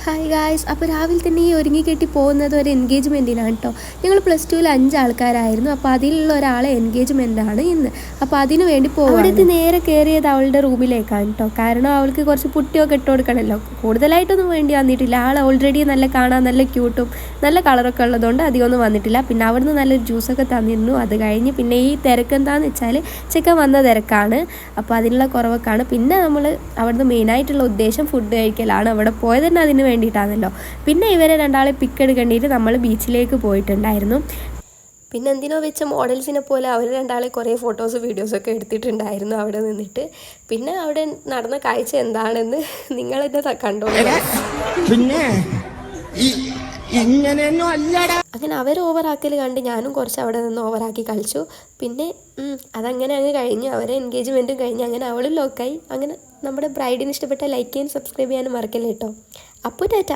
Hi guys, അപ്പോൾ രാവിലെ തന്നെ ഈ ഒരുങ്ങിക്കെട്ടി പോകുന്നത് ഒരു എൻഗേജ്മെൻറ്റിനാണ് കേട്ടോ. ഞങ്ങൾ +2-ൽ 5 ആൾക്കാരായിരുന്നു. അപ്പോൾ അതിലുള്ള ഒരാളെ എൻഗേജ്മെൻറ്റാണ് ഇന്ന്. അപ്പോൾ അതിന് വേണ്ടി പോകും. അവിടുത്തെ നേരെ കയറിയത് അവളുടെ റൂമിലേക്കാണ് കേട്ടോ. കാരണം അവൾക്ക് കുറച്ച് പുട്ടിയൊക്കെ ഇട്ട് കൊടുക്കണമല്ലോ. കൂടുതലായിട്ടൊന്നും വേണ്ടി വന്നിട്ടില്ല. ആൾ ഓൾറെഡി കാണാൻ നല്ല ക്യൂട്ടും നല്ല കളറൊക്കെ ഉള്ളതുകൊണ്ട് അധികമൊന്നും വന്നിട്ടില്ല. പിന്നെ അവിടുന്ന് നല്ലൊരു ജ്യൂസൊക്കെ തന്നിരുന്നു. അത് കഴിഞ്ഞ് പിന്നെ ഈ തിരക്കെന്താണെന്ന് വെച്ചാൽ ചെക്കൻ വന്ന തിരക്കാണ്. അപ്പോൾ അതിനുള്ള കുറവൊക്കെയാണ്. പിന്നെ നമ്മൾ അവിടുന്ന് മെയിനായിട്ടുള്ള ഉദ്ദേശം ഫുഡ് കഴിക്കലാണ്. അവിടെ പോയത് തന്നെ അതിന് വേണ്ടിയിട്ടാണല്ലോ. പിന്നെ ഇവരെ രണ്ടാളെ പിക്ക് എടുക്കേണ്ടിയിട്ട് നമ്മൾ ബീച്ചിലേക്ക് പോയിട്ടുണ്ടായിരുന്നു. പിന്നെ എന്തിനോ വെച്ച മോഡൽസിനെ പോലെ അവർ രണ്ടാളെ കുറേ ഫോട്ടോസ് വീഡിയോസൊക്കെ എടുത്തിട്ടുണ്ടായിരുന്നു അവിടെ നിന്നിട്ട്. പിന്നെ അവിടെ നടന്ന കാഴ്ച എന്താണെന്ന് നിങ്ങളെന്നെ കണ്ടോളൂ. പിന്നെ അങ്ങനെ അവർ ഓവറാക്കൽ കണ്ട് ഞാനും കുറച്ച് അവിടെ നിന്ന് ഓവറാക്കി കളിച്ചു. പിന്നെ അതങ്ങനെ അങ്ങ് കഴിഞ്ഞു. അവരെ എൻഗേജ്മെൻറ്റും കഴിഞ്ഞ് അങ്ങനെ അവളും ലോക്കായി. അങ്ങനെ നമ്മുടെ ബ്രൈഡിന് ഇഷ്ടപ്പെട്ട ലൈക്ക് ചെയ്യാനും സബ്സ്ക്രൈബ് ചെയ്യാനും മറക്കല്ലേ കേട്ടോ. അപ്പോൾ ടാറ്റ.